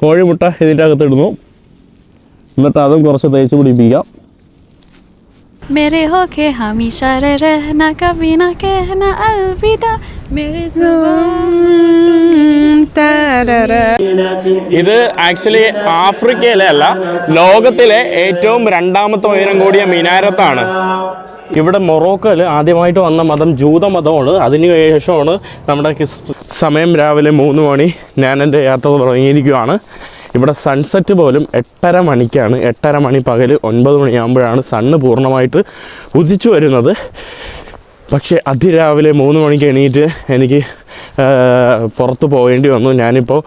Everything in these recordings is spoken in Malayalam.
കോഴിമുട്ട ഇതിൻ്റെ അകത്തിടുന്നു. എന്നിട്ട് അതും കുറച്ച് തേച്ച് പിടിപ്പിക്കാം. मेरे होके हमेशा रहना कभी ना कहना अलविदा मेरे ഇത് ആക്ച്വലി ആഫ്രിക്കയിലെ അല്ല, ലോകത്തിലെ ഏറ്റവും രണ്ടാമത്തെ ഉയരം കൂടിയ മിനാരത്താണ്. ഇവിടെ മൊറോക്കോയിൽ ആദ്യമായിട്ട് വന്ന മതം ജൂതമതമാണ്. അതിനുശേഷമാണ് നമ്മുടെ സമയം രാവിലെ 3 മണി. ഞാൻ എൻ്റെ യാത്ര തുടങ്ങിയിരിക്കുകയാണ്. ഇവിടെ സൺസെറ്റ് പോലും 8:30 മണിക്കാണ്. 8:30 മണി പകൽ 9 മണിയാകുമ്പോഴാണ് സണ്ണ് പൂർണ്ണമായിട്ട് ഉദിച്ചു വരുന്നത്. പക്ഷേ അതിരാവിലെ 3 മണിക്ക് എണീറ്റ് എനിക്ക് പുറത്ത് പോകേണ്ടി വന്നു. ഞാനിപ്പോൾ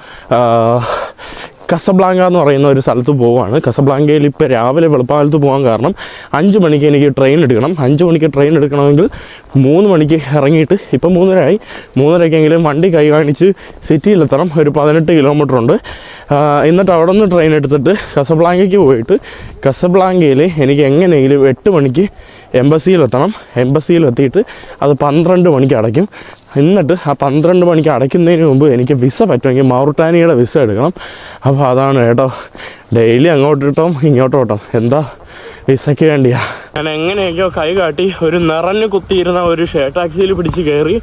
കസബ്ലാങ്ക എന്ന് പറയുന്ന ഒരു സ്ഥലത്ത് പോവുകയാണ്. കസബ്ലാങ്കയിൽ ഇപ്പോൾ രാവിലെ വെളുപ്പാലത്ത് പോകാൻ കാരണം 5 മണിക്ക് എനിക്ക് ട്രെയിൻ എടുക്കണം. 5 മണിക്ക് ട്രെയിൻ എടുക്കണമെങ്കിൽ 3 മണിക്ക് ഇറങ്ങിയിട്ട് ഇപ്പം 3:30 ആയി. 3:30ക്കെങ്കിലും വണ്ടി കൈ കാണിച്ച് സിറ്റിയിലെത്തണം. ഒരു 18 കിലോമീറ്റർ ഉണ്ട്. എന്നിട്ട് അവിടെ നിന്ന് ട്രെയിൻ എടുത്തിട്ട് കസബ്ലാങ്കയ്ക്ക് പോയിട്ട് കസബ്ലാങ്കയിൽ എനിക്ക് എങ്ങനെയെങ്കിലും 8 മണിക്ക് എംബസിയിലെത്തണം. എംബസിയിലെത്തിയിട്ട് അത് 12 മണിക്ക് അടയ്ക്കും. എന്നിട്ട് ആ 12 മണിക്ക് അടയ്ക്കുന്നതിന് മുമ്പ് എനിക്ക് വിസ പറ്റുമെങ്കിൽ മൗറിറ്റാനിയയുടെ വിസ എടുക്കണം. അപ്പോൾ അതാണ് കേട്ടോ, ഡെയിലി അങ്ങോട്ടിട്ടോ ഇങ്ങോട്ടോട്ടോ എന്താ വിസയ്ക്ക് വേണ്ടിയാ. ഞാൻ എങ്ങനെയൊക്കെയോ കൈ കാട്ടി ഒരു നിറഞ്ഞു കുത്തിയിരുന്ന ഒരു ഷെയർ ടാക്സിയിൽ പിടിച്ച് കയറി.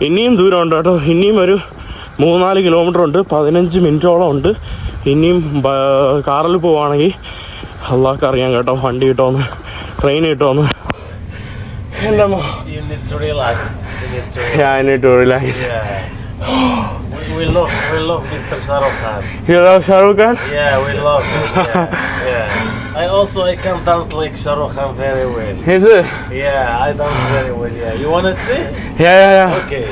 ഇനിയും ദൂരമുണ്ട് കേട്ടോ, ഇനിയും ഒരു 3-4 കിലോമീറ്റർ ഉണ്ട്. 15 മിനിറ്റോളം ഉണ്ട്. ഇനിയും കാറിൽ പോവുകയാണെങ്കിൽ അള്ളാഹ്ക്ക് അറിയാം കേട്ടോ, വണ്ടി കിട്ടുമെന്ന് ട്രെയിൻ കിട്ടുമെന്ന്. You need to relax. Yeah, I need to relax. Yeah. We love Mr. Shah Rukh Khan. You love Shah Rukh Khan? Yeah, we love him. Yeah. I can dance like Shah Rukh Khan very well. Is it? Yeah, I dance very well. Yeah. You wanna see? Yeah. Okay.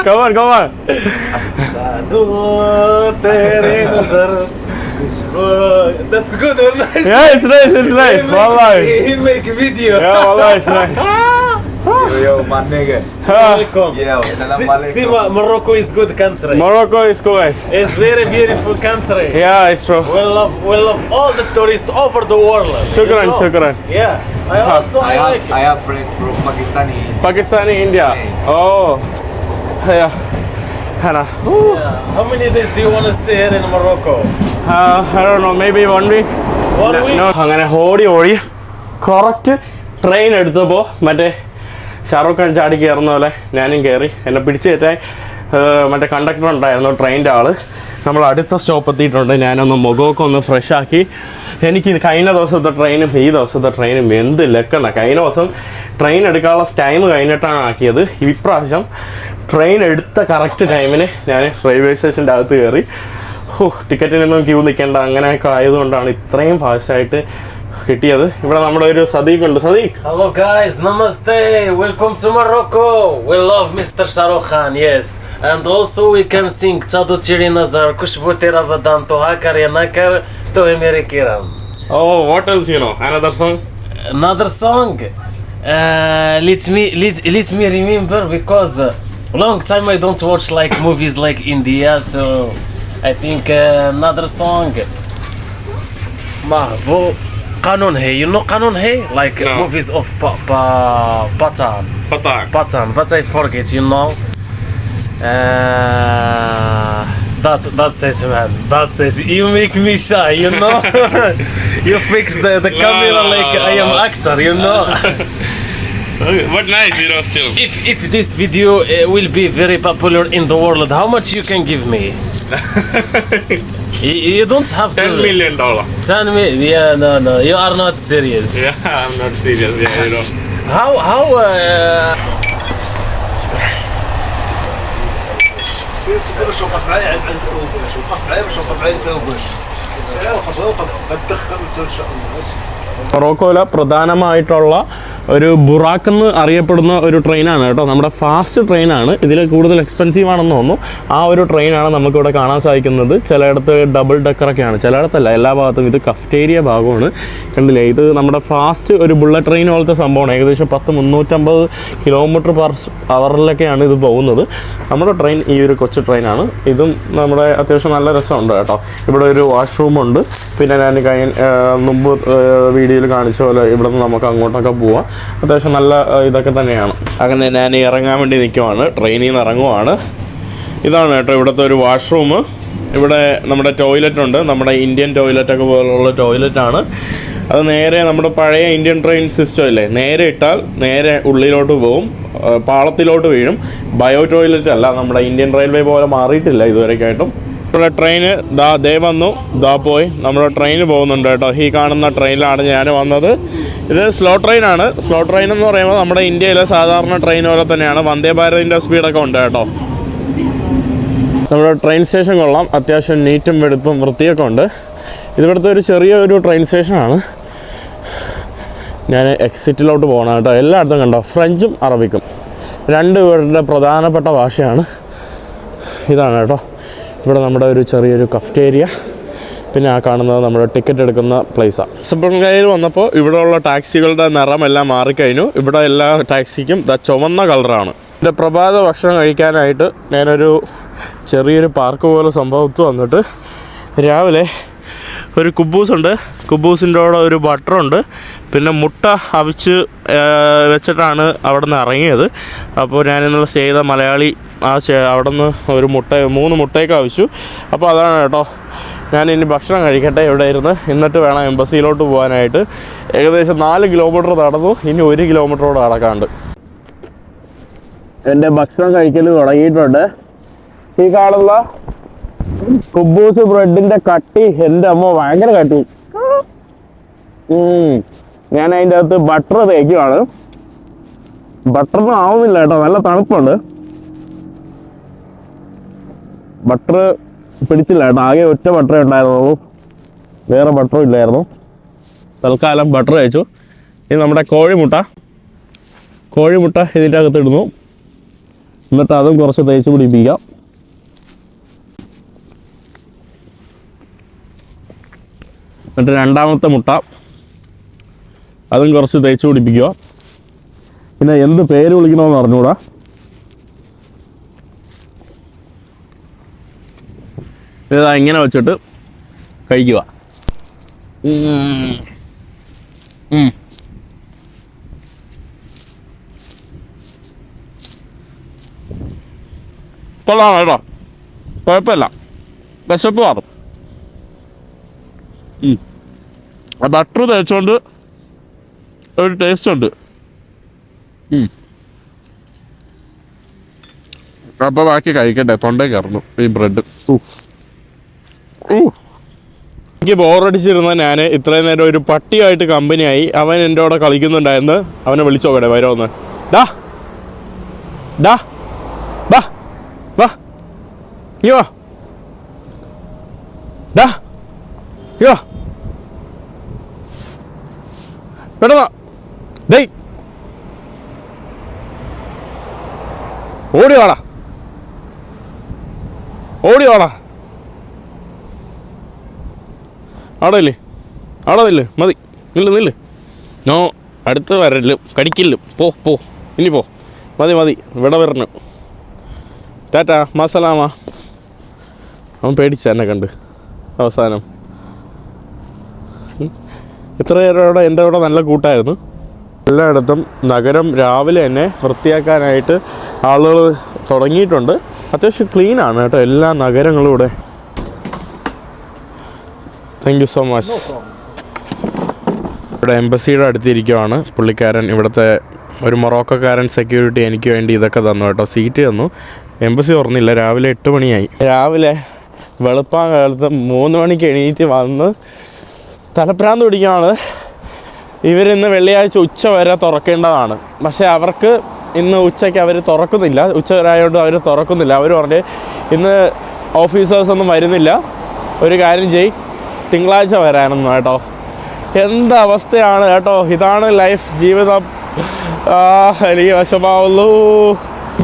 Come on. That's good or nice? Yeah, it's nice. Wallahi. He make video. Yeah, wallahi, it's nice. Yo, my nigga. Welcome. Yo, salam alaikum. See, Morocco is good country. Morocco is cool. It's very beautiful country. Yeah, it's true. We love all the tourists over the world. Shukran, you know? shukran. Yeah. I have friends from Pakistani, India. Spain. Oh. Yeah. Hana. Yeah. How many days do you want to stay here in Morocco? I don't know, maybe 1 week. 1 week? No, അങ്ങനെ ഓടി കറക്റ്റ് ട്രെയിൻ എടുത്തപ്പോൾ മറ്റേ ഷാറൂഖ് ഖാൻ ചാടി കയറുന്ന പോലെ ഞാനും കയറി. എന്നെ പിടിച്ചു കയറ്റാൻ മറ്റേ കണ്ടക്ടർ ഉണ്ടായിരുന്നു, ട്രെയിനിൻ്റെ ആൾ. നമ്മൾ അടുത്ത സ്റ്റോപ്പ് എത്തിയിട്ടുണ്ട്. ഞാനൊന്ന് മുഖമൊക്കെ ഒന്ന് ഫ്രഷ് ആക്കി. എനിക്ക് കഴിഞ്ഞ ദിവസത്തെ ട്രെയിനും ഈ ദിവസത്തെ ട്രെയിനും എന്ത് ലക്കണ്ട. കഴിഞ്ഞ ദിവസം ട്രെയിൻ എടുക്കാനുള്ള ടൈം കഴിഞ്ഞിട്ടാണ് ആക്കിയത്. ഇപ്രാവശ്യം ട്രെയിൻ എടുത്ത കറക്റ്റ് ടൈമിന് ഞാൻ റെയിൽവേ സ്റ്റേഷൻ്റെ അകത്ത് കയറി. ടിക്കറ്റിനൊന്നും ക്യൂ നിൽക്കേണ്ട, അങ്ങനെയൊക്കെ ആയതുകൊണ്ടാണ് ഇത്രയും ഫാസ്റ്റായിട്ട് കിട്ടിയത്. ഇവിടെ നമ്മുടെ ഒരു സദീഖ് ഉണ്ട്. Sadiq, Hello guys, namaste. Welcome to Morocco. We love Mr. Shah Rukh Khan, yes. And also we can sing Chado Chiri Nazar, Kushbuti Ramadan, To Hakar Ya Nakar, To Emiri Kiram. oh, what else you know? Another song? Another song. Let me remember, because long time I don't watch like movies like India, so I think another song. Mahbo Qanun Hai. You know Qanun Hai? Like No. movies of Patan. Patan. But I forget, you know. That's it, man. That's it. You make me shy, you know. You fix the camera like I am actor, you know. Okay, but nice, you know, still. If this video will be very popular in the world, how much you can give me? You don't have to. $10 million. 10 million? Yeah, no. You are not serious. Yeah, I'm not serious. Yeah, you know. How? മൊറോക്കോയിലെ പ്രധാനമായിട്ടുള്ള ഒരു ബുറാക്ക് എന്ന് അറിയപ്പെടുന്ന ഒരു ട്രെയിനാണ് കേട്ടോ. നമ്മുടെ ഫാസ്റ്റ് ട്രെയിനാണ്. ഇതിൽ കൂടുതൽ എക്സ്പെൻസീവ് ആണെന്ന് തോന്നുന്നു. ആ ഒരു ട്രെയിനാണ് നമുക്കിവിടെ കാണാൻ സാധിക്കുന്നത്. ചിലയിടത്ത് ഡബിൾ ഡെക്കറൊക്കെയാണ്, ചിലയിടത്തല്ല, എല്ലാ ഭാഗത്തും. ഇത് കഫ്റ്റേരിയ ഭാഗമാണ്, കണ്ടില്ലേ. ഇത് നമ്മുടെ ഫാസ്റ്റ് ഒരു ബുള്ളറ്റ് ട്രെയിൻ പോലത്തെ സംഭവമാണ്. ഏകദേശം 350 km/h ഇത് പോകുന്നത്. നമ്മുടെ ട്രെയിൻ ഈ ഒരു കൊച്ചു ട്രെയിനാണ്. ഇതും നമ്മുടെ അത്യാവശ്യം നല്ല രസമുണ്ട് കേട്ടോ. ഇവിടെ ഒരു വാഷ്റൂമുണ്ട്. പിന്നെ ഞാൻ മുമ്പ് വീഡിയോയിൽ കാണിച്ച പോലെ ഇവിടെ നിന്ന് നമുക്ക് അങ്ങോട്ടൊക്കെ പോവാം. അത്യാവശ്യം നല്ല ഇതൊക്കെ തന്നെയാണ്. അങ്ങനെ ഞാൻ ഇറങ്ങാൻ വേണ്ടി നിൽക്കുവാണ്. ട്രെയിനിൽ നിന്ന് ഇറങ്ങുവാണ്. ഇതാണ് കേട്ടോ ഇവിടുത്തെ ഒരു വാഷ്റൂം. ഇവിടെ നമ്മുടെ ടോയ്ലറ്റ് ഉണ്ട്, നമ്മുടെ ഇന്ത്യൻ ടോയ്ലറ്റൊക്കെ പോലുള്ള ടോയ്ലറ്റാണ്. അത് നേരെ നമ്മുടെ പഴയ ഇന്ത്യൻ ട്രെയിൻ സിസ്റ്റം ഇല്ലേ, നേരെ ഇട്ടാൽ നേരെ ഉള്ളിലോട്ട് പോകും, പാളത്തിലോട്ട് വീഴും. ബയോ ടോയ്ലറ്റ് അല്ല, നമ്മുടെ ഇന്ത്യൻ റെയിൽവേ പോലെ മാറിയിട്ടില്ല ഇതുവരെയായിട്ടും. ഇവിടെ ട്രെയിന് ദേ വന്നു, പോയി. നമ്മുടെ ട്രെയിൻ പോകുന്നുണ്ട് കേട്ടോ. ഈ കാണുന്ന ട്രെയിനിലാണ് ഞാൻ വന്നത്. ഇത് സ്ലോ ട്രെയിനാണ്. സ്ലോ ട്രെയിൻ എന്ന് പറയുമ്പോൾ നമ്മുടെ ഇന്ത്യയിലെ സാധാരണ ട്രെയിൻ പോലെ തന്നെയാണ്. വന്ദേ ഭാരതിൻ്റെ സ്പീഡൊക്കെ ഉണ്ട് കേട്ടോ. നമ്മുടെ ട്രെയിൻ സ്റ്റേഷൻ കൊള്ളാം, അത്യാവശ്യം നീറ്റും വെടുപ്പും വൃത്തിയൊക്കെ ഉണ്ട്. ഇതിവിടുത്തെ ഒരു ചെറിയൊരു ട്രെയിൻ സ്റ്റേഷനാണ്. ഞാൻ എക്സിറ്റിലോട്ട് പോകണം കേട്ടോ. എല്ലായിടത്തും കണ്ടോ ഫ്രഞ്ചും അറബിക്കും രണ്ടുപേരുടെ പ്രധാനപ്പെട്ട ഭാഷയാണ്. ഇതാണ് കേട്ടോ ഇവിടെ നമ്മുടെ ഒരു ചെറിയൊരു കഫ്റ്റേരിയ. പിന്നെ ആ കാണുന്നത് നമ്മുടെ ടിക്കറ്റ് എടുക്കുന്ന പ്ലേസാണ്. കസബ്ലാങ്കയിൽ വന്നപ്പോൾ ഇവിടെയുള്ള ടാക്സികളുടെ നിറമെല്ലാം മാറിക്കഴിഞ്ഞു. ഇവിടെ എല്ലാ ടാക്സിക്കും ചുവന്ന കളറാണ്. എൻ്റെ പ്രഭാത ഭക്ഷണം കഴിക്കാനായിട്ട് ഞാനൊരു ചെറിയൊരു പാർക്ക് പോലെ സംഭവത്ത് വന്നിട്ട് രാവിലെ ഒരു കുബൂസുണ്ട്, കുബൂസിൻ്റെ കൂടെ ഒരു ബട്ടറുണ്ട്, പിന്നെ മുട്ട അവിച്ച് വെച്ചിട്ടാണ് അവിടെ നിന്ന് ഇറങ്ങിയത്. അപ്പോൾ ഞാനിന്നലെ സ്റ്റേ ചെയ്ത മലയാളി അവിടെ നിന്ന് ഒരു 3 മുട്ടയൊക്കെ അവിച്ചു. അപ്പോൾ അതാണ് കേട്ടോ. ഞാനിനി ഭക്ഷണം കഴിക്കട്ടെ ഇവിടെ ഇരുന്ന്, എന്നിട്ട് വേണം എംബസിയിലോട്ട് പോകാനായിട്ട്. ഏകദേശം 4 കിലോമീറ്റർ നടന്നു, ഇനി 1 കിലോമീറ്ററോട് നടക്കാണ്ട്. എൻ്റെ ഭക്ഷണം കഴിക്കൽ തുടങ്ങിയിട്ടുണ്ട്. ഈ കാണുന്ന കുബൂസ് ബ്രെഡിൻ്റെ കട്ടി എൻ്റെ അമ്മ ഭയങ്കര കട്ടി. ഞാൻ അതിൻ്റെ അകത്ത് ബട്ടർ തേക്കുവാണ്. ബട്ടറൊന്നും ആവുന്നില്ല കേട്ടോ, നല്ല തണുപ്പുണ്ട്. ബട്ടർ പിടിച്ചില്ല കേട്ടോ, ആകെ ഒറ്റ ബട്ടറേ ഉണ്ടായിരുന്നുള്ളൂ, വേറെ ബട്ടറും ഇല്ലായിരുന്നു. തൽക്കാലം ബട്ടർ കഴിച്ചു. ഇനി നമ്മുടെ കോഴിമുട്ട ഇതിൻ്റെ അകത്ത് ഇടുന്നു, എന്നിട്ട് അതും കുറച്ച് തേച്ച് പിടിപ്പിക്കാം. എന്നിട്ട് രണ്ടാമത്തെ മുട്ട അതും കുറച്ച് തേച്ച് പിടിപ്പിക്കുക. പിന്നെ എന്ത് പേര് വിളിക്കണമെന്ന് അറിഞ്ഞൂടാ. ഇതാ ഇങ്ങനെ വെച്ചിട്ട് കഴിക്കുക. കൊള്ളാം കേട്ടോ, കുഴപ്പമില്ല, വിശപ്പ് മാറും. ബട്ടർ തേച്ചുകൊണ്ട് ഒരു ടേസ്റ്റ് ഉണ്ട്. അപ്പോൾ ബാക്കി കഴിക്കട്ടെ, തൊണ്ടയിൽ കയറുന്നു ഈ ബ്രെഡ്. എനിക്ക് ബോറടിച്ചിരുന്ന ഞാൻ ഇത്രയും നേരം ഒരു പട്ടിയായിട്ട് കമ്പനിയായി. അവൻ എൻ്റെ കൂടെ കളിക്കുന്നുണ്ടായിരുന്നു. അവനെ വിളിച്ചോക്കട്ടെ, വരുമെന്ന്. ഡാ ഡാ വാ വാ നീ വാ ഡാ യോ പെട്ടെന്നാ ഡേയ് ഓടി വാടാ അവിടെ ഇല്ലേ, അവിടെ നില്ല്, മതി, നില്ല്. നോ, അടുത്ത് വരല്ലും കടിക്കില്ലും. പോ ഇനി പോ, മതി ഇവിടെ വരണം. ടാറ്റാ മസലാമ. അവൻ പേടിച്ച എന്നെ കണ്ട് അവസാനം. ഇത്ര നേരം എൻ്റെ കൂടെ നല്ല കൂട്ടായിരുന്നു. എല്ലായിടത്തും നഗരം രാവിലെ തന്നെ വൃത്തിയാക്കാനായിട്ട് ആളുകൾ തുടങ്ങിയിട്ടുണ്ട്. അത്യാവശ്യം ക്ലീനാണ് കേട്ടോ എല്ലാ നഗരങ്ങളും ഇവിടെ. Thank you so much. ഇവിടെ എംബസിയുടെ അടുത്തിരിക്കുവാണ് പുള്ളിക്കാരൻ. ഇവിടുത്തെ ഒരു മൊറോക്കോക്കാരൻ സെക്യൂരിറ്റി എനിക്ക് വേണ്ടി ഇതൊക്കെ തന്നു കേട്ടോ, സീറ്റ് തന്നു. എംബസി തുറന്നില്ല, രാവിലെ 8 മണിയായി. രാവിലെ വെളുപ്പാൻ കാലത്ത് 3 മണിക്ക് എണീറ്റ് വന്ന് തലപ്രാന്ത് പിടിക്കുകയാണ്. ഇവരിന്ന് വെള്ളിയാഴ്ച ഉച്ച വരെ തുറക്കേണ്ടതാണ്, പക്ഷേ അവർക്ക് ഇന്ന് ഉച്ചയ്ക്ക് അവർ തുറക്കുന്നില്ല. ഉച്ച വരെ ആയതുകൊണ്ട് അവർ തുറക്കുന്നില്ല. അവർ പറഞ്ഞ് ഇന്ന് ഓഫീസേഴ്സൊന്നും വരുന്നില്ല, ഒരു കാര്യം ചെയ്യ്, തിങ്കളാഴ്ച വരാനെന്ന് കേട്ടോ. എന്തവസ്ഥയാണ് കേട്ടോ, ഇതാണ് ലൈഫ്, ജീവിതം. എനിക്ക് വശമാവുള്ളൂ.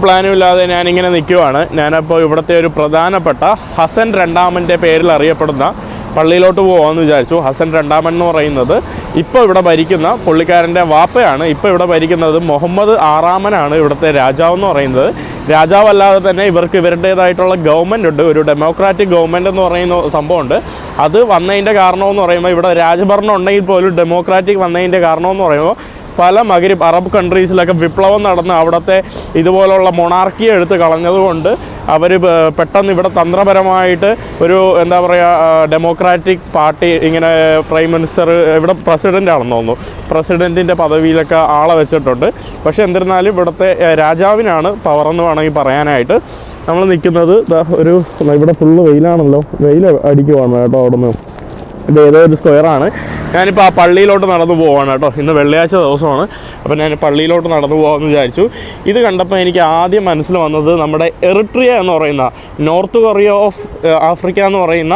പ്ലാനും ഇല്ലാതെ ഞാനിങ്ങനെ നിൽക്കുവാണ്. ഞാനപ്പോൾ ഇവിടുത്തെ ഒരു പ്രധാനപ്പെട്ട ഹസൻ രണ്ടാമൻ്റെ പേരിൽ അറിയപ്പെടുന്ന പള്ളിയിലോട്ട് പോകാമെന്ന് വിചാരിച്ചു. ഹസൻ രണ്ടാമൻ എന്ന് പറയുന്നത് ഇപ്പോൾ ഇവിടെ ഭരിക്കുന്ന പുള്ളിക്കാരൻ്റെ വാപ്പയാണ്. ഇപ്പോൾ ഇവിടെ ഭരിക്കുന്നത് മുഹമ്മദ് ആറാമനാണ് ഇവിടുത്തെ രാജാവെന്ന് പറയുന്നത്. രാജാവല്ലാതെ തന്നെ ഇവർക്ക് ഇവരുടേതായിട്ടുള്ള ഗവൺമെൻറ് ഉണ്ട്, ഒരു ഡെമോക്രാറ്റിക് ഗവൺമെൻറ് എന്ന് പറയുന്ന സംഭവമുണ്ട്. അത് വന്നതിൻ്റെ കാരണമെന്ന് പറയുമ്പോൾ ഇവിടെ രാജഭരണം ഉണ്ടെങ്കിൽ പോലും ഡെമോക്രാറ്റിക് വന്നതിൻ്റെ കാരണമെന്ന് പറയുമ്പോൾ പല അറബ് കൺട്രീസിലൊക്കെ വിപ്ലവം നടന്ന് അവിടുത്തെ ഇതുപോലുള്ള മൊണാർക്കിയെ എടുത്ത് കളഞ്ഞതുകൊണ്ട് അവർ പെട്ടെന്ന് ഇവിടെ തന്ത്രപരമായിട്ട് ഒരു എന്താ പറയുക ഡെമോക്രാറ്റിക് പാർട്ടി ഇങ്ങനെ പ്രൈം മിനിസ്റ്റർ ഇവിടെ പ്രസിഡൻ്റ് ആണെന്ന് തോന്നുന്നു, പ്രസിഡൻറ്റിൻ്റെ പദവിയിലൊക്കെ ആളെ വെച്ചിട്ടുണ്ട്. പക്ഷേ എന്നിരുന്നാലും ഇവിടുത്തെ രാജാവിനാണ് പവറെന്ന് വേണമെങ്കിൽ പറയാനായിട്ട്. നമ്മൾ നിൽക്കുന്നത് ഒരു ഇവിടെ ഫുള്ള് വെയിലാണല്ലോ, വെയിൽ അടിക്കുവാണ് കേട്ടോ. അവിടെ നിന്ന് ഇത് ഏതോ ഒരു സ്ക്വയറാണ്. ഞാനിപ്പോൾ ആ പള്ളിയിലോട്ട് നടന്നു പോവാണ് കേട്ടോ. ഇന്ന് വെള്ളിയാഴ്ച ദിവസമാണ്. അപ്പോൾ ഞാൻ പള്ളിയിലോട്ട് നടന്നു പോകാമെന്ന് വിചാരിച്ചു. ഇത് കണ്ടപ്പോൾ എനിക്ക് ആദ്യം മനസ്സിൽ വന്നത് നമ്മുടെ എറിട്രിയ എന്ന് പറയുന്ന നോർത്ത് കൊറിയ ഓഫ് ആഫ്രിക്ക എന്ന് പറയുന്ന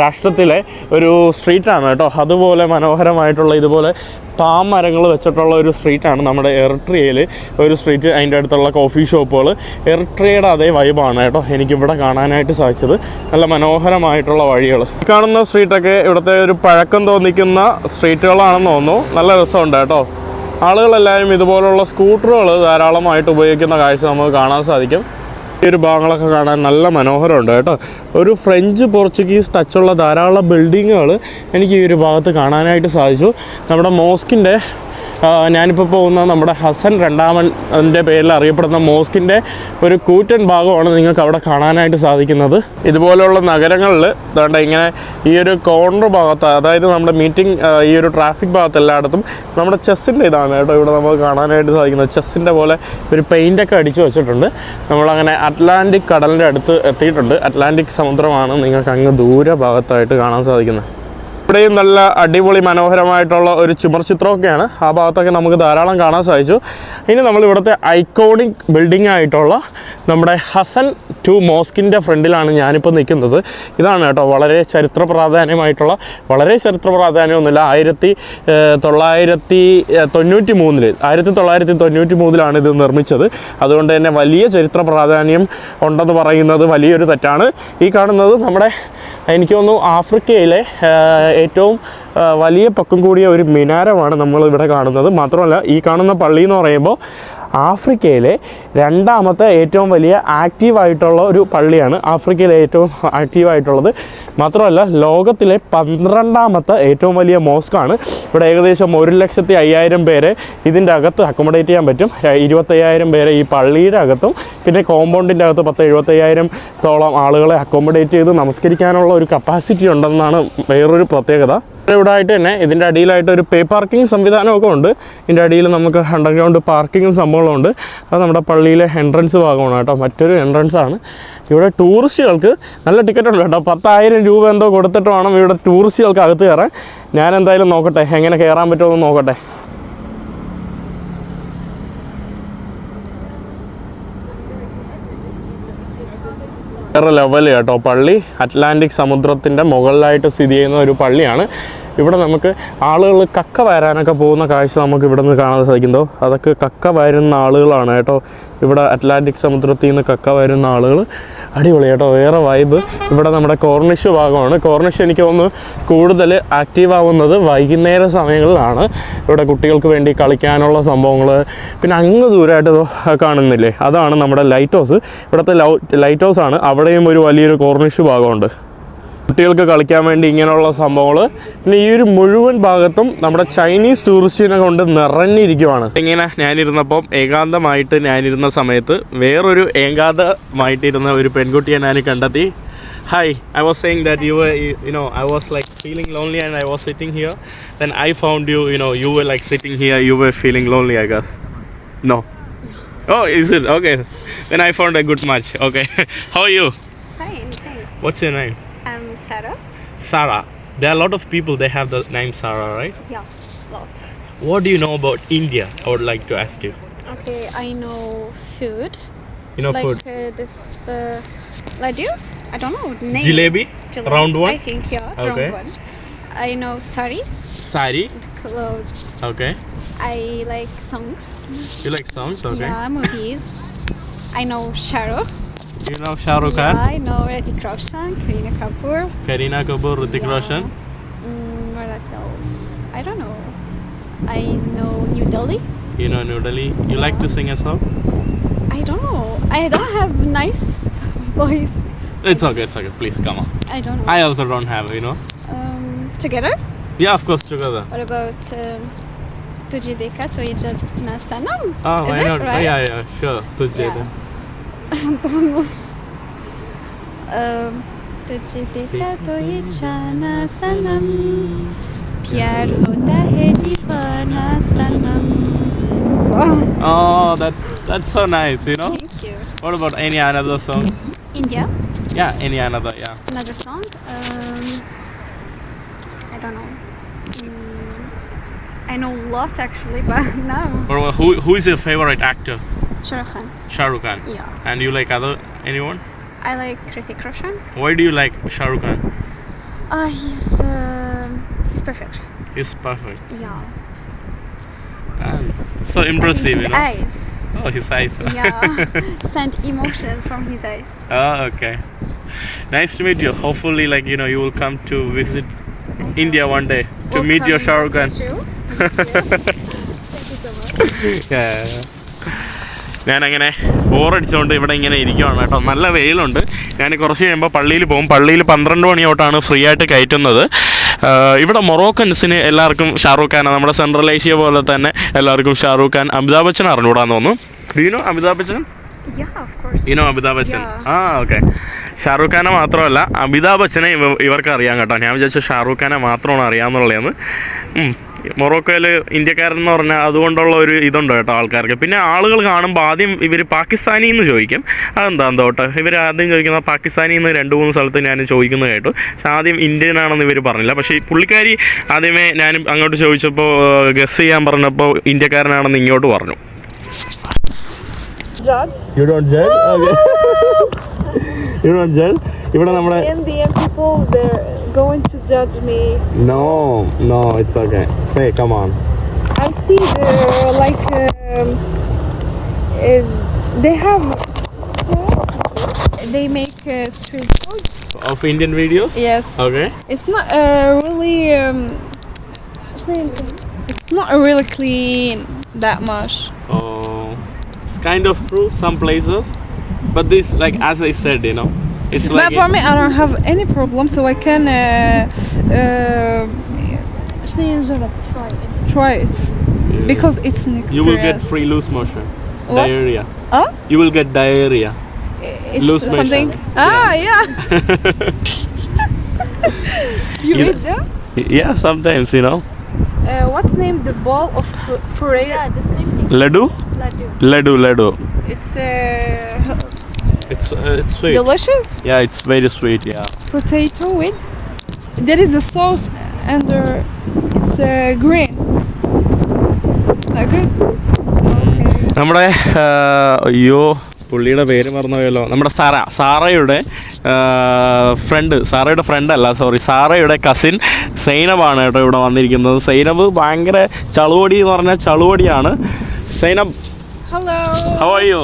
രാഷ്ട്രത്തിലെ ഒരു സ്ട്രീറ്റാണ് കേട്ടോ. അതുപോലെ മനോഹരമായിട്ടുള്ള ഇതുപോലെ പാം മരങ്ങൾ വെച്ചിട്ടുള്ള ഒരു സ്ട്രീറ്റാണ് നമ്മുടെ എറിട്രിയയിൽ ഒരു സ്ട്രീറ്റ്. അതിൻ്റെ അടുത്തുള്ള കോഫി ഷോപ്പുകൾ എറിട്രിയയുടെ അതേ വൈബാണ് കേട്ടോ എനിക്കിവിടെ കാണാനായിട്ട് സാധിച്ചത്. നല്ല മനോഹരമായിട്ടുള്ള വഴികൾ. കാണുന്ന സ്ട്രീറ്റൊക്കെ ഇവിടുത്തെ ഒരു പഴക്കം തോന്നിക്കുന്ന സ്ട്രീറ്റുകളാണെന്ന് തോന്നുന്നു. നല്ല രസമുണ്ട് കേട്ടോ. ആളുകളെല്ലാവരും ഇതുപോലുള്ള സ്കൂട്ടറുകൾ ധാരാളമായിട്ട് ഉപയോഗിക്കുന്ന കാഴ്ച നമുക്ക് കാണാൻ സാധിക്കും. ഈ ഒരു ഭാഗങ്ങളൊക്കെ കാണാൻ നല്ല മനോഹരമുണ്ട് കേട്ടോ. ഒരു ഫ്രഞ്ച് പോർച്ചുഗീസ് ടച്ചുള്ള ധാരാളം ബിൽഡിങ്ങുകൾ എനിക്ക് ഈ ഒരു ഭാഗത്ത് കാണാനായിട്ട് സാധിച്ചു. നമ്മുടെ മോസ്കിൻ്റെ ഞാനിപ്പോൾ പോകുന്ന നമ്മുടെ ഹസൻ രണ്ടാമൻ്റെ പേരിൽ അറിയപ്പെടുന്ന മോസ്കിൻ്റെ ഒരു കൂറ്റൻ ഭാഗമാണ് നിങ്ങൾക്ക് അവിടെ കാണാനായിട്ട് സാധിക്കുന്നത്. ഇതുപോലെയുള്ള നഗരങ്ങളിൽ അതുകൊണ്ട് ഇങ്ങനെ ഈ ഒരു കോർണർ ഭാഗത്ത്, അതായത് നമ്മുടെ മീറ്റിംഗ് ഈ ഒരു ട്രാഫിക് ഭാഗത്ത് എല്ലായിടത്തും നമ്മുടെ ചെസ്സിൻ്റെ ഇതാണ് കേട്ടോ ഇവിടെ നമുക്ക് കാണാനായിട്ട് സാധിക്കുന്നത്. ചെസ്സിൻ്റെ പോലെ ഒരു പെയിൻ്റൊക്കെ അടിച്ചു വെച്ചിട്ടുണ്ട്. നമ്മളങ്ങനെ അറ്റ്ലാന്റിക് കടലിൻ്റെ അടുത്ത് എത്തിയിട്ടുണ്ട്. അറ്റ്ലാന്റിക് സമുദ്രമാണ് നിങ്ങൾക്ക് അങ്ങ് ദൂര ഭാഗത്തായിട്ട് കാണാൻ സാധിക്കുന്നത്. ഇവിടെയും നല്ല അടിപൊളി മനോഹരമായിട്ടുള്ള ഒരു ചുമർ ചിത്രമൊക്കെയാണ്. ആ ഭാഗത്തൊക്കെ നമുക്ക് ധാരാളം കാണാൻ സാധിച്ചു. ഇനി നമ്മൾ ഇവിടുത്തെ ഐക്കോണിക് ബിൽഡിംഗ് ആയിട്ടുള്ള നമ്മുടെ ഹസൻ 2 മോസ്കിൻ്റെ ഫ്രണ്ടിലാണ് ഞാനിപ്പോൾ നിൽക്കുന്നത്. ഇതാണ് കേട്ടോ വളരെ ചരിത്ര പ്രാധാന്യമായിട്ടുള്ള, വളരെ ചരിത്ര പ്രാധാന്യമൊന്നുമില്ല, 1993 ഇത് നിർമ്മിച്ചത്. അതുകൊണ്ട് തന്നെ വലിയ ചരിത്ര പ്രാധാന്യം ഉണ്ടെന്ന് പറയുന്നത് വലിയൊരു തെറ്റാണ്. ഈ കാണുന്നത് നമ്മുടെ എനിക്ക് തോന്നുന്നു ആഫ്രിക്കയിലെ ഏറ്റവും വലിയ പൊക്കം കൂടിയ ഒരു മിനാരമാണ് നമ്മളിവിടെ കാണുന്നത്. മാത്രമല്ല ഈ കാണുന്ന പള്ളി എന്ന് പറയുമ്പോൾ ആഫ്രിക്കയിലെ രണ്ടാമത്തെ ഏറ്റവും വലിയ ആക്റ്റീവായിട്ടുള്ള ഒരു പള്ളിയാണ്. ആഫ്രിക്കയിലെ ഏറ്റവും ആക്റ്റീവായിട്ടുള്ളത്. മാത്രമല്ല ലോകത്തിലെ 12ാമത്തെ ഏറ്റവും വലിയ മോസ്കാണ്. ഇവിടെ ഏകദേശം 1,05,000 പേരെ ഇതിൻ്റെ അകത്ത് അക്കോമഡേറ്റ് ചെയ്യാൻ പറ്റും. 25,000 പേരെ ഈ പള്ളിയുടെ അകത്തും പിന്നെ കോമ്പൗണ്ടിൻ്റെ അകത്ത് 10,000-75,000 ആളുകളെ അക്കോമഡേറ്റ് ചെയ്ത് നമസ്കരിക്കാനുള്ള ഒരു കപ്പാസിറ്റി ഉണ്ടെന്നാണ് വേറൊരു പ്രത്യേകത. ഇവിടെ ആയിട്ട് തന്നെ ഇതിൻ്റെ അടിയിലായിട്ട് ഒരു പേ പാർക്കിംഗ് സംവിധാനമൊക്കെ ഉണ്ട്. ഇതിൻ്റെ അടിയിൽ നമുക്ക് അണ്ടർഗ്രൗണ്ട് പാർക്കിങ്ങും സംഭവങ്ങളുണ്ട്. അത് നമ്മുടെ പള്ളിയിലെ എൻട്രൻസ് ഭാഗമാണ് കേട്ടോ. മറ്റൊരു എൻട്രൻസ് ആണ്. ഇവിടെ ടൂറിസ്റ്റുകൾക്ക് നല്ല ടിക്കറ്റ് ഉണ്ട് കേട്ടോ. 10,000 രൂപ എന്തോ കൊടുത്തിട്ട് വേണം ഇവിടെ ടൂറിസ്റ്റുകൾക്ക് അകത്ത് കയറാൻ. ഞാൻ എന്തായാലും നോക്കട്ടെ എങ്ങനെ കയറാൻ പറ്റുമോ എന്ന് നോക്കട്ടെ. വേറെ ലെവൽ കേട്ടോ പള്ളി. അറ്റ്ലാന്റിക് സമുദ്രത്തിൻ്റെ മുകളിലായിട്ട് സ്ഥിതി ചെയ്യുന്ന ഒരു പള്ളിയാണ്. ഇവിടെ നമുക്ക് ആളുകൾ കക്ക വരാനൊക്കെ പോകുന്ന കാഴ്ച നമുക്ക് ഇവിടെ നിന്ന് കാണാൻ സാധിക്കുന്നതോ. അതൊക്കെ കക്ക വരുന്ന ആളുകളാണ് കേട്ടോ. ഇവിടെ അറ്റ്ലാന്റിക് സമുദ്രത്തിൽ നിന്ന് കക്ക വരുന്ന ആളുകൾ. അടിപൊളി കേട്ടോ, വേറെ വൈബ്. ഇവിടെ നമ്മുടെ കോർണിഷ് ഭാഗമാണ്. കോർണിഷ് എനിക്ക് തോന്നുന്നു കൂടുതൽ ആക്റ്റീവ് ആവുന്നത് വൈകുന്നേര സമയങ്ങളിലാണ്. ഇവിടെ കുട്ടികൾക്ക് വേണ്ടി കളിക്കാനുള്ള സംഭവങ്ങൾ. പിന്നെ അങ്ങ് ദൂരമായിട്ട് കാണുന്നില്ലേ, അതാണ് നമ്മുടെ ലൈറ്റ് ഹൗസ്. ഇവിടുത്തെ ലൈറ്റ് ഹൗസ് ആണ്. അവിടെയും ഒരു വലിയൊരു കോർണിഷ് ഭാഗമുണ്ട്. കുട്ടികൾക്ക് കളിക്കാൻ വേണ്ടി ഇങ്ങനെയുള്ള സംഭവങ്ങൾ. പിന്നെ ഈ ഒരു മുഴുവൻ ഭാഗത്തും നമ്മുടെ ചൈനീസ് ടൂറിസ്റ്റിനെ കൊണ്ട് നിറഞ്ഞിരിക്കുവാണ്. ഇങ്ങനെ ഞാനിരുന്നപ്പം ഏകാന്തമായിട്ട് ഞാനിരുന്ന സമയത്ത് വേറൊരു ഏകാന്തമായിട്ടിരുന്ന ഒരു പെൺകുട്ടിയെ ഞാൻ കണ്ടെത്തി. Hi, I was saying that you were, I was like feeling lonely and I was sitting here. Then I found you, you were like sitting here, you were feeling lonely, I guess. No? Oh, is it? Okay. Then I found a good match. Okay. How are you? Fine, thanks. What's your name? I'm Sarah. Sarah. There are a lot of people, they have the name Sarah, right? Yeah, lots. What do you know about India? I would like to ask you. Okay, I know food. You know Like food? this laddu. I don't know the name. Jalebi? Round one? I think yeah, Okay. round one. I know sari, Sari? clothes. Okay. I like songs. You like songs? Okay. Yeah, movies. I know Shah Rukh. You know Shah Rukh Khan? Yeah, I know Hrithik Roshan, Kareena Kapoor. Kareena Kapoor, Hrithik Roshan? What else? I don't know. I know New Delhi. You know New Delhi? You like to sing a song? I don't know. I don't have nice voice. It's okay, please come on. I don't know. I also don't have, Together? Yeah, of course, together. What about Tujhe Dekha to Ye Jana Sanam? Oh, Is why it not? right? Yeah, sure. Tujhe Yeah. Dekha. तुझे देखा तो ये जाना सनम प्यार होता है दीवाना सनम. Oh, that's so nice, you know. Thank you. What about any another song? India. Yeah, any another, yeah. Another song. I don't know. I know lots actually, but no. Or who is your favorite actor? Shah Rukh Khan. Shah Rukh Khan. Yeah. And you like anyone? I like Hrithik Roshan. Why do you like Shah Rukh Khan? He's perfect. He's perfect. Yeah. And so impressive, His you know. eyes. Oh, his eyes. Yeah. Send emotions from his eyes. Oh, okay. Nice to meet you. Hopefully, like, you know, you will come to visit India one day to meet your Shah Rukh Khan. True. Thank you so much. ഞാനങ്ങനെ ബോറടിച്ചുകൊണ്ട് ഇവിടെ ഇങ്ങനെ ഇരിക്കുവാണ് കേട്ടോ. നല്ല വെയിലുണ്ട്. ഞാൻ കുറച്ച് കഴിയുമ്പോൾ പള്ളിയിൽ പോകും. പള്ളിയിൽ 12 മണിയോട്ടാണ് ഫ്രീ ആയിട്ട് കയറ്റുന്നത്. ഇവിടെ മൊറോക്കൻസിന് എല്ലാവർക്കും ഷാറൂഖ് ഖാൻ, നമ്മുടെ സെൻട്രൽ ഏഷ്യ പോലെ തന്നെ എല്ലാവർക്കും ഷാറൂഖ് ഖാൻ. അമിതാഭ് ബച്ചൻ അറിഞ്ഞുകൂടാന്ന് തോന്നുന്നു. Do you know Amitabh Bachchan? Yeah, of course. You know Amitabh Bachchan? Yeah. Okay. Shahrukh ഖാനെ മാത്രമല്ല അമിതാഭ് ബച്ചനെ ഇവർക്ക് അറിയാം കേട്ടോ. ഞാൻ വിചാരിച്ചു ഷാറൂഖ് ഖാനെ മാത്രമാണ് അറിയാമെന്നുള്ളതെന്ന്. മൊറോക്കോയിൽ ഇന്ത്യക്കാരൻ എന്ന് പറഞ്ഞാൽ അതുകൊണ്ടുള്ള ഒരു ഇതുണ്ട് കേട്ടോ ആൾക്കാർക്ക്. പിന്നെ ആളുകൾ കാണുമ്പോൾ ആദ്യം ഇവർ പാകിസ്ഥാനി എന്ന് ചോദിക്കും. അതെന്താ ഇവർ ആദ്യം ചോദിക്കുന്ന പാകിസ്ഥാനി എന്ന് 2-3 സ്ഥലത്ത് ഞാൻ ചോദിക്കുന്നത് കേട്ടു. പക്ഷെ ആദ്യം ഇന്ത്യൻ ആണെന്ന് ഇവർ പറഞ്ഞില്ല. പക്ഷേ ഈ പുള്ളിക്കാരി ആദ്യമേ ഞാൻ അങ്ങോട്ട് ചോദിച്ചപ്പോൾ ഗസ് ചെയ്യാൻ പറഞ്ഞപ്പോൾ ഇന്ത്യക്കാരനാണെന്ന് ഇങ്ങോട്ട് പറഞ്ഞു. Judge. You don't judge? Okay. You don't judge? ഇവിടെ നമ്മുടെ Indian people, they're going to judge me. No, it's okay. Say, come on. I see they're like they have. They make street food. Of Indian videos? Yes. Okay. It's not really. It's not really clean that much. Oh, it's kind of true some places, but this, like as I said, you know, it's like. But for me, I don't have any problem, so I can try it because it's an experience. You will get free loose motion, What? diarrhea. Huh? You will get diarrhea. It's Loose motion. something. Yeah. You You- eat them? Yeah, sometimes, you know. What's named the ball of puree? Yeah, the same thing. Laddu, Laddu. laddu. It's It's sweet. delicious. Yeah, it's very sweet. Yeah. Potato with. There is a sauce under. It's green. Not good. Okay. നമ്മുടെ അയ്യോ പുള്ളിയുടെ പേര് മറന്നുപോയല്ലോ. നമ്മുടെ സാറയുടെ സാറയുടെ കസിൻ സൈനബാണ് കേട്ടോ ഇവിടെ വന്നിരിക്കുന്നത്. സൈനബ് ഭയങ്കര ചളുവടി എന്ന് പറഞ്ഞാൽ ചളുവടിയാണ്. Zainab, Hello. how are you?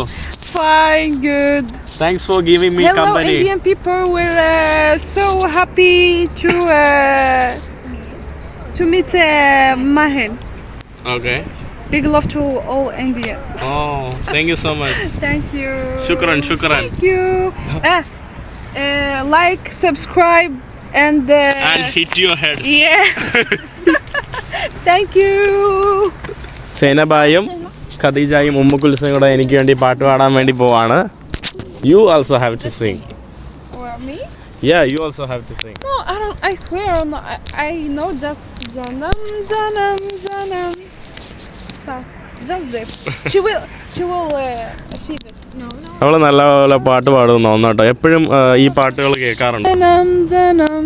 Fine, good. Thanks for giving me Hello, company. Indian people. We're so happy to meet Mahin. Okay. Big love to all Indians. Oh, thank you so much. Thank you. Shukran. Thank you. Like, subscribe, and And hit your head. yeah. Thank you. സൈനബായും ഖദീജയും ഉമ്മുക്കുൽസും കൂടെ എനിക്ക് വേണ്ടി പാട്ട് പാടാൻ വേണ്ടി പോവാണ്. You also have to sing. Or me? Yeah, you also have to sing. No, I don't. I swear, I know just Janam, Janam, Janam. So, just this. She will achieve it. No. അവൾ നല്ലപോലെ പാട്ട് പാടുന്ന ഒന്നാട്ടോ. എപ്പോഴും ഈ പാട്ടുകൾ കേൾക്കാറുണ്ട്. Janam, Janam.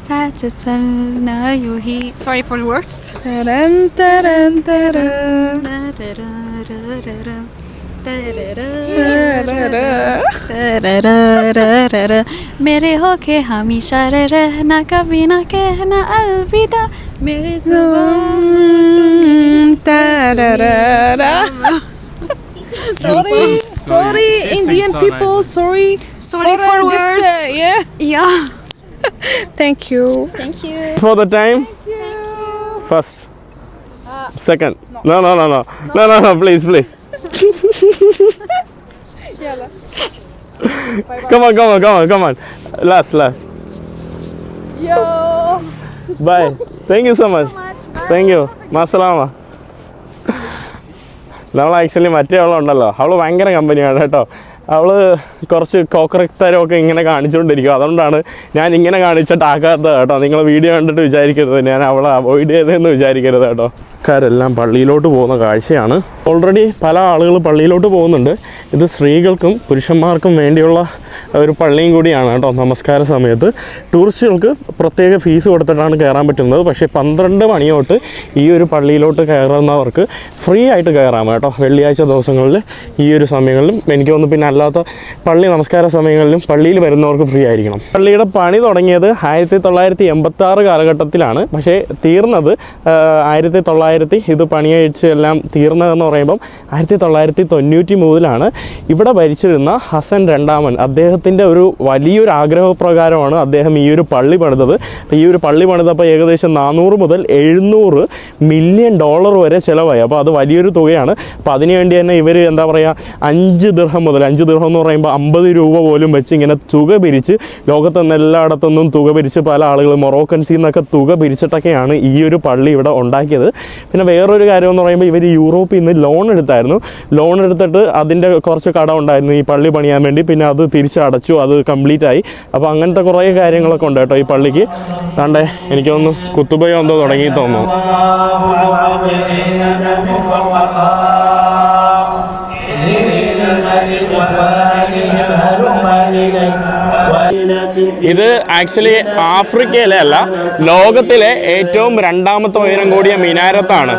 साथ चलना यूं ही. Sorry for the words. Taran, taran, taran. मेरे होके हमेशा रहना, कभी ना कहना अलविदा, मेरे Sorry, Indian people. Sorry Sorry for this, words. yeah. Thank you. For the time? First. Second. No, please. Yalla. Come on. Last. Yo. Bye. Thank you so much. Thank you. Masalama. നമ്മൾ ആക്ച്വലി മറ്റേ അവളുണ്ടല്ലോ, അവൾ ഭയങ്കര കമ്പനിയാണ് കേട്ടോ. അവൾ കുറച്ച് കോക്കറക്തരമൊക്കെ ഇങ്ങനെ കാണിച്ചുകൊണ്ടിരിക്കും. അതുകൊണ്ടാണ് ഞാൻ ഇങ്ങനെ കാണിച്ചിട്ടാക്കാത്തത് കേട്ടോ. നിങ്ങൾ വീഡിയോ കണ്ടിട്ട് വിചാരിക്കരുത് ഞാൻ അവളെ അവോയ്ഡ് ചെയ്തതെന്ന് വിചാരിക്കരുത് കേട്ടോ. ആൾക്കാരെല്ലാം പള്ളിയിലോട്ട് പോകുന്ന കാഴ്ചയാണ്. ഓൾറെഡി പല ആളുകൾ പള്ളിയിലോട്ട് പോകുന്നുണ്ട്. ഇത് സ്ത്രീകൾക്കും പുരുഷന്മാർക്കും വേണ്ടിയുള്ള ഒരു പള്ളിയും കൂടിയാണ് കേട്ടോ. നമസ്കാര സമയത്ത് ടൂറിസ്റ്റുകൾക്ക് പ്രത്യേക ഫീസ് കൊടുത്തിട്ടാണ് കയറാൻ പറ്റുന്നത്. പക്ഷേ 12 മണി തൊട്ട് ഈ ഒരു പള്ളിയിലോട്ട് കയറുന്നവർക്ക് ഫ്രീ ആയിട്ട് കയറാം കേട്ടോ. വെള്ളിയാഴ്ച ദിവസങ്ങളിൽ ഈ ഒരു സമയങ്ങളിലും എനിക്ക് തോന്നുന്നു. പിന്നെ അല്ലാത്ത പള്ളി നമസ്കാര സമയങ്ങളിലും പള്ളിയിൽ വരുന്നവർക്ക് ഫ്രീ ആയിരിക്കണം. പള്ളിയുടെ പണി തുടങ്ങിയത് 1986 കാലഘട്ടത്തിലാണ്. പക്ഷേ തീർന്നത് 1900 ഇത് പണിയഴിച്ച് എല്ലാം തീർന്നതെന്ന് പറയുമ്പം 1993 ഇവിടെ ഭരിച്ചിരുന്ന ഹസൻ രണ്ടാമൻ അദ്ദേഹത്തിൻ്റെ ഒരു വലിയൊരു ആഗ്രഹപ്രകാരമാണ് അദ്ദേഹം ഈ ഒരു പള്ളി പണിതത്. ഈ ഒരു പള്ളി പണിതപ്പോൾ ഏകദേശം 400 മുതൽ 700 മില്യൺ ഡോളർ വരെ ചിലവായി. അപ്പോൾ അത് വലിയൊരു തുകയാണ്. അപ്പോൾ അതിനുവേണ്ടി തന്നെ ഇവർ എന്താ പറയുക 5 ദിർഹം മുതൽ 5 ദിർഹം എന്ന് പറയുമ്പോൾ 50 രൂപ പോലും വെച്ച് ഇങ്ങനെ തുക പിരിച്ച് ലോകത്തുനിന്ന് എല്ലായിടത്തുനിന്നും തുക പിരിച്ച് പല ആളുകൾ മൊറോക്കൻസിൽ നിന്നൊക്കെ തുക പിരിച്ചിട്ടൊക്കെയാണ് ഈ ഒരു പള്ളി ഇവിടെ ഉണ്ടാക്കിയത്. പിന്നെ വേറൊരു കാര്യം എന്ന് പറയുമ്പോൾ ഇവർ യൂറോപ്പിൽ നിന്ന് ലോൺ എടുത്തായിരുന്നു. ലോൺ എടുത്തിട്ട് അതിൻ്റെ കുറച്ച് കടം ഉണ്ടായിരുന്നു ഈ പള്ളി പണിയാൻ വേണ്ടി. പിന്നെ അത് തിരിച്ചടച്ചു, അത് കംപ്ലീറ്റ് ആയി. അപ്പോൾ അങ്ങനത്തെ കുറേ കാര്യങ്ങളൊക്കെ ഉണ്ട് കേട്ടോ ഈ പള്ളിക്ക്. താണ്ടേ എനിക്ക് തോന്നുന്നു കുത്തുബയോ എന്തോ തുടങ്ങി തോന്നുന്നു. ഇത് ആക്ച്വലി ആഫ്രിക്കയിലെ അല്ല, ലോകത്തിലെ ഏറ്റവും 2ാമത്തെ ഉയരം കൂടിയ മിനാരത്താണ്.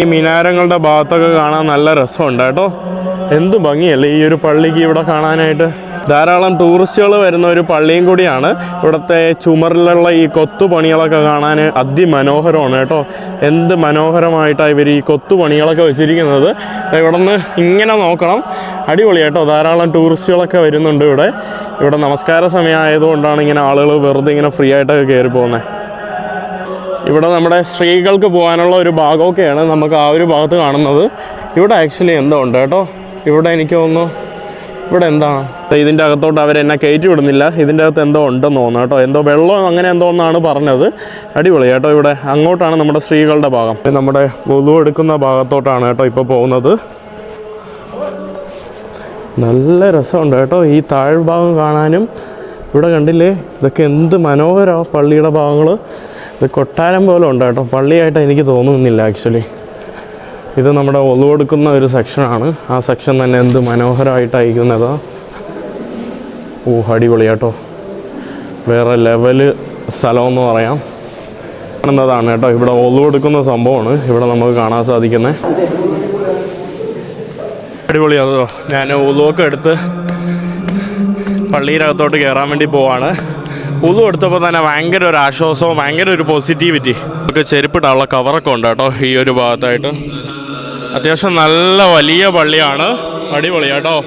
ഈ മിനാരങ്ങളുടെ ഭാഗത്തൊക്കെ കാണാൻ നല്ല രസമുണ്ട് കേട്ടോ. എന്ത് ഭംഗിയല്ലേ ഈ ഒരു പള്ളിക്ക് ഇവിടെ കാണാനായിട്ട്. ധാരാളം ടൂറിസ്റ്റുകൾ വരുന്ന ഒരു പള്ളിയും കൂടിയാണ്. ഇവിടുത്തെ ചുമരിലുള്ള ഈ കൊത്തുപണികളൊക്കെ കാണാൻ അതിമനോഹരമാണ് കേട്ടോ. എന്ത് മനോഹരമായിട്ടാണ് ഇവർ ഈ കൊത്തുപണികളൊക്കെ വെച്ചിരിക്കുന്നത്. ഇവിടെ നിന്ന് ഇങ്ങനെ നോക്കണം, അടിപൊളി കേട്ടോ. ധാരാളം ടൂറിസ്റ്റുകളൊക്കെ വരുന്നുണ്ട് ഇവിടെ. ഇവിടെ നമസ്കാര സമയമായതുകൊണ്ടാണ് ഇങ്ങനെ ആളുകൾ വെറുതെ ഇങ്ങനെ ഫ്രീ ആയിട്ടൊക്കെ കയറി പോകുന്നത്. ഇവിടെ നമ്മുടെ സ്ത്രീകൾക്ക് പോകാനുള്ള ഒരു ഭാഗമൊക്കെയാണ് നമുക്ക് ആ ഒരു ഭാഗത്ത് കാണുന്നത്. ഇവിടെ ആക്ച്വലി എന്തോ ഉണ്ട് കേട്ടോ. ഇവിടെ എനിക്ക് തോന്നുന്നു ഇവിടെ എന്താണ് ഇതിൻ്റെ അകത്തോട്ട് അവരെന്നെ കയറ്റി വിടുന്നില്ല. ഇതിൻ്റെ അകത്ത് എന്തോ ഉണ്ടെന്ന് തോന്നുന്നു കേട്ടോ. എന്തോ വെള്ളം അങ്ങനെ എന്തോ എന്നാണ് പറഞ്ഞത്. അടിപൊളി കേട്ടോ. ഇവിടെ അങ്ങോട്ടാണ് നമ്മുടെ സ്ത്രീകളുടെ ഭാഗം. നമ്മുടെ വുളു എടുക്കുന്ന ഭാഗത്തോട്ടാണ് കേട്ടോ ഇപ്പോൾ പോകുന്നത്. നല്ല രസമുണ്ട് കേട്ടോ ഈ താഴ്ഭാഗം കാണാനും. ഇവിടെ കണ്ടില്ലേ ഇതൊക്കെ എന്ത് മനോഹരമാണ് പള്ളിയുടെ ഭാഗങ്ങൾ. ഇത് കൊട്ടാരം പോലെ ഉണ്ട് കേട്ടോ. പള്ളിയായിട്ട് എനിക്ക് തോന്നുന്നില്ല ആക്ച്വലി. ഇത് നമ്മുടെ ഒളു കൊടുക്കുന്ന ഒരു സെക്ഷനാണ്. ആ സെക്ഷൻ തന്നെ എന്ത് മനോഹരമായിട്ടായിരിക്കുന്നത്. ഓ അടിപൊളി കേട്ടോ. വേറെ ലെവല് സ്ഥലമെന്ന് പറയാം. എന്നതാണ് കേട്ടോ ഇവിടെ ഒളു കൊടുക്കുന്ന സംഭവമാണ് ഇവിടെ നമുക്ക് കാണാൻ സാധിക്കുന്നത്. അടിപൊളിയാണോ. ഞാൻ ഒളുവൊക്കെ എടുത്ത് പള്ളിയിലകത്തോട്ട് കയറാൻ വേണ്ടി പോവാണ്. ഉളു എടുത്തപ്പോൾ തന്നെ ഭയങ്കര ഒരു ആശ്വാസവും ഭയങ്കര ഒരു പോസിറ്റിവിറ്റി. നമുക്ക് ചെരുപ്പിടാനുള്ള കവറൊക്കെ ഉണ്ട് കേട്ടോ ഈ ഒരു ഭാഗത്തായിട്ട്. അത്യാവശ്യം നല്ല വലിയ പള്ളിയാണ്. അടിപൊളി കേട്ടോ.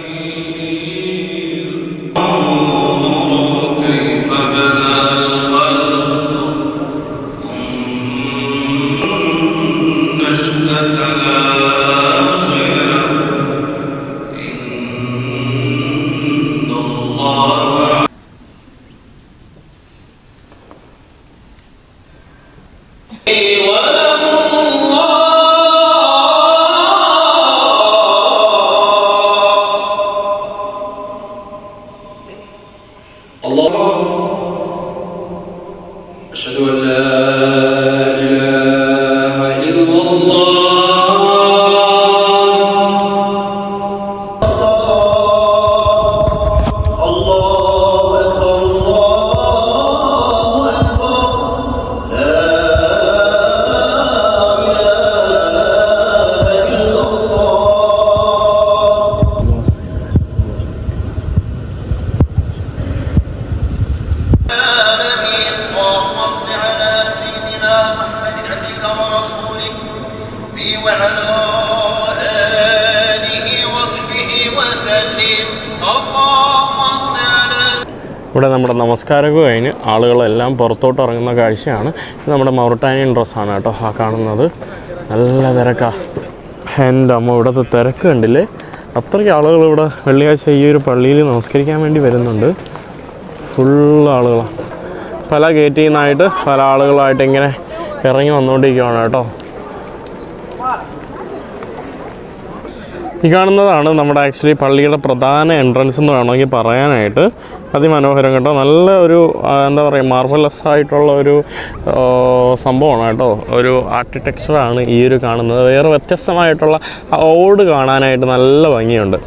ഇവിടെ നമ്മുടെ നമസ്കാരമൊക്കെ കഴിഞ്ഞ് ആളുകളെല്ലാം പുറത്തോട്ട് ഇറങ്ങുന്ന കാഴ്ചയാണ്. ഇത് നമ്മുടെ മൗറിറ്റാനിയൻ ഡ്രസ്സാണ് കേട്ടോ ആ കാണുന്നത്. നല്ല തിരക്കാണ്. എൻ്റെ അമ്മ ഇവിടുത്തെ തിരക്ക് കണ്ടില്ലേ. അത്രയ്ക്ക് ആളുകൾ ഇവിടെ വെള്ളിയാഴ്ച ഈ ഒരു പള്ളിയിൽ നമസ്കരിക്കാൻ വേണ്ടി വരുന്നുണ്ട്. ഫുൾ ആളുകളാണ്. പല ഗേറ്റിൽ നിന്നായിട്ട് പല ആളുകളായിട്ട് ഇങ്ങനെ ഇറങ്ങി വന്നുകൊണ്ടിരിക്കുകയാണ് കേട്ടോ. ഈ കാണുന്നതാണ് നമ്മുടെ ആക്ച്വലി പള്ളിയുടെ പ്രധാന എൻട്രൻസ് എന്ന് വേണമെങ്കിൽ പറയാനായിട്ട്. അതിമനോഹരം കേട്ടോ. നല്ല ഒരു എന്താ പറയുക, മാർവലസ് ആയിട്ടുള്ള ഒരു സംഭവമാണ് കേട്ടോ. ഒരു ആർക്കിടെക്ചറാണ് ഈ ഒരു കാണുന്നത്. വേറെ വ്യത്യസ്തമായിട്ടുള്ള ഓട് കാണാനായിട്ട് നല്ല ഭംഗിയുണ്ട്.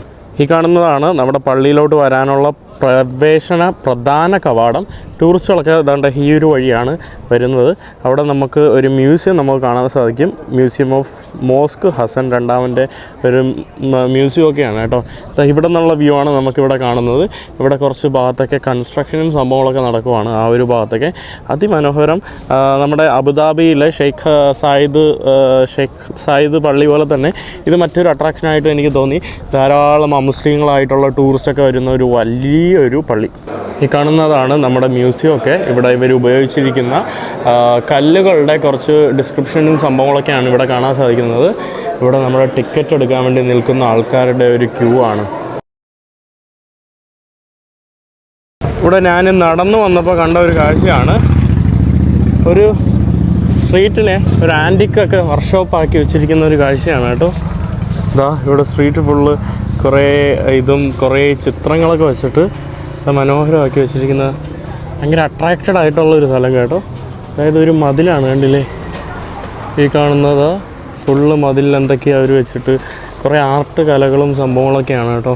ഈ കാണുന്നതാണ് നമ്മുടെ പള്ളിയിലോട്ട് വരാനുള്ള പ്രവേശന പ്രധാന കവാടം. ടൂറിസ്റ്റുകളൊക്കെ ഏതാണ്ട് ഈ ഒരു വഴിയാണ് വരുന്നത്. അവിടെ നമുക്ക് ഒരു മ്യൂസിയം നമുക്ക് കാണാൻ സാധിക്കും. മ്യൂസിയം ഓഫ് മോസ്ക് ഹസൻ രണ്ടാമൻ്റെ ഒരു മ്യൂസിയമൊക്കെയാണ് കേട്ടോ. ഇവിടെ നിന്നുള്ള വ്യൂ ആണ് നമുക്കിവിടെ കാണുന്നത്. ഇവിടെ കുറച്ച് ഭാഗത്തൊക്കെ കൺസ്ട്രക്ഷനും സംഭവങ്ങളൊക്കെ നടക്കുവാണ്. ആ ഒരു ഭാഗത്തൊക്കെ അതിമനോഹരം. നമ്മുടെ അബുദാബിയിലെ ഷെയ്ഖ് സായിദ് പള്ളി പോലെ തന്നെ ഇത് മറ്റൊരു അട്രാക്ഷനായിട്ട് എനിക്ക് തോന്നി. ധാരാളം മുസ്ലിങ്ങളായിട്ടുള്ള ടൂറിസ്റ്റൊക്കെ വരുന്ന ഒരു വലിയൊരു പള്ളി. ഈ കാണുന്നതാണ് നമ്മുടെ മ്യൂസിയമൊക്കെ. ഇവിടെ ഇവർ ഉപയോഗിച്ചിരിക്കുന്ന കല്ലുകളുടെ കുറച്ച് ഡിസ്ക്രിപ്ഷനും സംഭവങ്ങളൊക്കെയാണ് ഇവിടെ കാണാൻ സാധിക്കുന്നത്. ഇവിടെ നമ്മുടെ ടിക്കറ്റ് എടുക്കാൻ വേണ്ടി നിൽക്കുന്ന ആൾക്കാരുടെ ഒരു ക്യൂ ആണ്. ഇവിടെ ഞാൻ നടന്നു വന്നപ്പോൾ കണ്ട ഒരു കാഴ്ചയാണ്. ഒരു സ്ട്രീറ്റിനെ ഒരു ആൻറ്റിക്കൊക്കെ വർക്ക്ഷോപ്പാക്കി വെച്ചിരിക്കുന്ന ഒരു കാഴ്ചയാണ് കേട്ടോ. ഇതാ ഇവിടെ സ്ട്രീറ്റ് ഫുള്ള് കുറേ ചിത്രങ്ങളൊക്കെ വെച്ചിട്ട് മനോഹരമാക്കി വെച്ചിരിക്കുന്ന ഭയങ്കര അട്രാക്റ്റഡ് ആയിട്ടുള്ളൊരു സ്ഥലം കേട്ടോ. അതായത് ഒരു മതിലാണ് കണ്ടില്ലേ ഈ കാണുന്നത്. ഫുള്ള് മതിൽ എന്തൊക്കെയാണ് അവർ വെച്ചിട്ട് കുറേ ആർട്ട് കലകളും സംഭവങ്ങളൊക്കെയാണ് കേട്ടോ.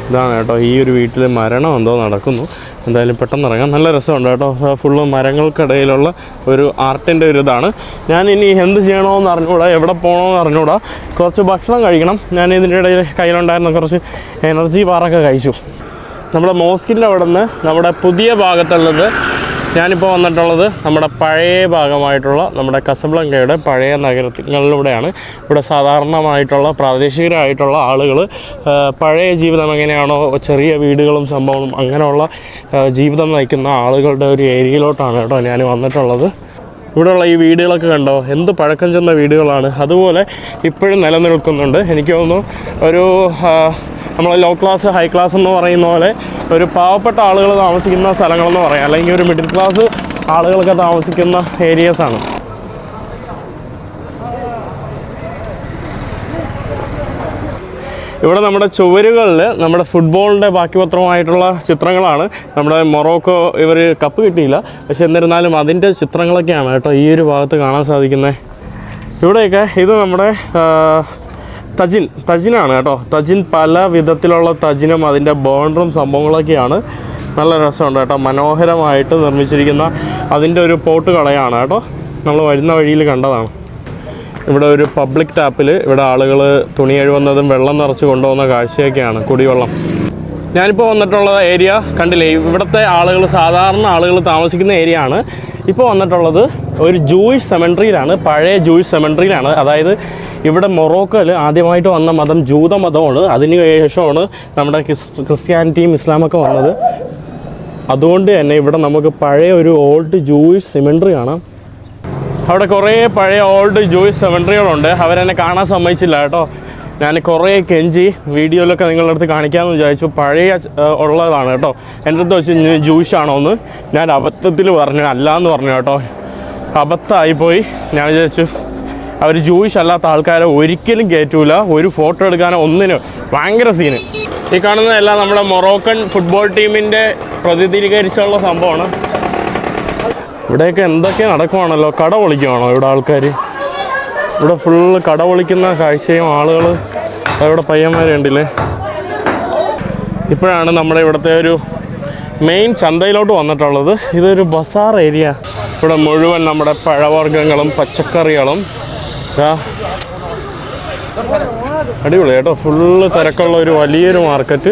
ഇതാണ് കേട്ടോ ഈ ഒരു വീട്ടിൽ മരണം എന്തോ നടക്കുന്നു. എന്തായാലും പെട്ടെന്ന് ഇറങ്ങാം. നല്ല രസമുണ്ട് കേട്ടോ. ഫുള്ള് മരങ്ങൾക്കിടയിലുള്ള ഒരു ആർട്ടിൻ്റെ ഒരു ഇതാണ്. ഞാൻ ഇനി എന്ത് ചെയ്യണമെന്ന് അറിഞ്ഞുകൂടാ, എവിടെ പോകണമെന്ന് അറിഞ്ഞുകൂടാ. കുറച്ച് ഭക്ഷണം കഴിക്കണം. ഞാൻ ഇതിൻ്റെ ഇടയിൽ കയ്യിലുണ്ടായിരുന്ന കുറച്ച് എനർജി ബാറൊക്കെ കഴിച്ചു. നമ്മുടെ മോസ്കിൻ്റെ അവിടെ നിന്ന് നമ്മുടെ പുതിയ ഭാഗത്തുള്ളത്, ഞാനിപ്പോൾ വന്നിട്ടുള്ളത് നമ്മുടെ പഴയ ഭാഗമായിട്ടുള്ള നമ്മുടെ കസബ്ലങ്കയുടെ പഴയ നഗരങ്ങളിലൂടെയാണ്. ഇവിടെ സാധാരണമായിട്ടുള്ള പ്രാദേശികരായിട്ടുള്ള ആളുകൾ പഴയ ജീവിതം എങ്ങനെയാണോ, ചെറിയ വീടുകളും സംഭവങ്ങളും അങ്ങനെയുള്ള ജീവിതം നയിക്കുന്ന ആളുകളുടെ ഒരു ഏരിയയിലോട്ടാണ് കേട്ടോ ഞാൻ വന്നിട്ടുള്ളത്. ഇവിടെയുള്ള ഈ വീടുകളൊക്കെ കണ്ടോ, എന്ത് പഴക്കം ചെന്ന വീടുകളാണ്. അതുപോലെ ഇപ്പോഴും നിലനിൽക്കുന്നുണ്ട്. എനിക്ക് തോന്നുന്നു ഒരു നമ്മൾ ലോ ക്ലാസ് ഹൈ ക്ലാസ് എന്ന് പറയുന്ന പോലെ ഒരു പാവപ്പെട്ട ആളുകൾ താമസിക്കുന്ന സ്ഥലങ്ങളെന്ന് പറയാം, അല്ലെങ്കിൽ ഒരു മിഡിൽ ക്ലാസ് ആളുകളൊക്കെ താമസിക്കുന്ന ഏരിയസാണ്. ഇവിടെ നമ്മുടെ ചുവരുകളിൽ നമ്മുടെ ഫുട്ബോളിൻ്റെ ബാക്കി പത്രമായിട്ടുള്ള ചിത്രങ്ങളാണ്. നമ്മുടെ മൊറോക്കോ ഇവർ കപ്പ് കിട്ടിയില്ല, പക്ഷെ എന്നിരുന്നാലും അതിൻ്റെ ചിത്രങ്ങളൊക്കെയാണ് കേട്ടോ ഈ ഒരു ഭാഗത്ത് കാണാൻ സാധിക്കുന്നത്. ഇവിടെയൊക്കെ ഇത് നമ്മുടെ തജിനാണ് കേട്ടോ. തജിൻ പല വിധത്തിലുള്ള തജിനും അതിൻ്റെ ബോണ്ടറും സംഭവങ്ങളൊക്കെയാണ്. നല്ല രസമുണ്ട് കേട്ടോ. മനോഹരമായിട്ട് നിർമ്മിച്ചിരിക്കുന്ന അതിൻ്റെ ഒരു പോട്ട് കടയാണ് കേട്ടോ. നമ്മൾ വരുന്ന വഴിയിൽ കണ്ടതാണ്. ഇവിടെ ഒരു പബ്ലിക് ടാപ്പിൽ ഇവിടെ ആളുകൾ തുണി കഴുകുന്നതും വെള്ളം നിറച്ച് കൊണ്ടുപോകുന്ന കാഴ്ചയൊക്കെയാണ്, കുടിവെള്ളം. ഞാനിപ്പോൾ വന്നിട്ടുള്ള ഏരിയ കണ്ടില്ലേ, ഇവിടുത്തെ ആളുകൾ സാധാരണ ആളുകൾ താമസിക്കുന്ന ഏരിയ ആണ്. ഇപ്പോൾ വന്നിട്ടുള്ളത് ഒരു ജൂയിഷ് സെമൻട്രിയിലാണ്, പഴയ ജൂയിഷ് സെമൻട്രിയിലാണ്. അതായത് ഇവിടെ മൊറോക്കോയിൽ ആദ്യമായിട്ട് വന്ന മതം ജൂതമതമാണ്. അതിന് ശേഷമാണ് നമ്മുടെ ക്രിസ്ത്യാനിറ്റിയും ഇസ്ലാമൊക്കെ വന്നത്. അതുകൊണ്ട് തന്നെ ഇവിടെ നമുക്ക് പഴയ ഒരു ഓൾഡ് ജൂയിഷ് സെമൻട്രി കാണാം. അവിടെ കുറേ പഴയ ഓൾഡ് ജൂയിഷ് സെമൻട്രികളുണ്ട്. അവരെന്നെ കാണാൻ സമ്മതിച്ചില്ല കേട്ടോ. ഞാൻ കുറേ കെഞ്ചി വീഡിയോയിലൊക്കെ നിങ്ങളുടെ അടുത്ത് കാണിക്കാമെന്ന് വിചാരിച്ചു. പഴയ ഉള്ളതാണ് കേട്ടോ. എൻ്റെ അടുത്ത് വെച്ച് ജൂയിഷ് ആണോ എന്ന് ഞാൻ അബദ്ധത്തിൽ പറഞ്ഞു, അല്ലാന്ന് പറഞ്ഞു കേട്ടോ. അബദ്ധമായിപ്പോയി. ഞാൻ വിചാരിച്ചു അവർ ജൂയിഷ് അല്ലാത്ത ആൾക്കാരെ ഒരിക്കലും കയറ്റൂല, ഒരു ഫോട്ടോ എടുക്കാനോ ഒന്നിനും. ഭയങ്കര സീന്. ഈ കാണുന്നതെല്ലാം നമ്മുടെ മൊറോക്കൻ ഫുട്ബോൾ ടീമിൻ്റെ പ്രതിനിധീകരിച്ചുള്ള സംഭവമാണ്. ഇവിടെയൊക്കെ എന്തൊക്കെ നടക്കുവാണല്ലോ, കട പൊളിക്കുവാണോ ഇവിടെ ആൾക്കാർ? ഇവിടെ ഫുള്ള് കട പൊളിക്കുന്ന കാഴ്ചയും ആളുകൾ ഇവിടെ പയ്യന്മാരുണ്ടില്ലേ. ഇപ്പോഴാണ് നമ്മുടെ ഇവിടുത്തെ ഒരു മെയിൻ ചന്തയിലോട്ട് വന്നിട്ടുള്ളത്. ഇതൊരു ബസാർ ഏരിയ. ഇവിടെ മുഴുവൻ നമ്മുടെ പഴവർഗ്ഗങ്ങളും പച്ചക്കറികളും. അടിപൊളി കേട്ടോ. ഫുള്ള് തിരക്കുള്ള ഒരു വലിയൊരു മാർക്കറ്റ്.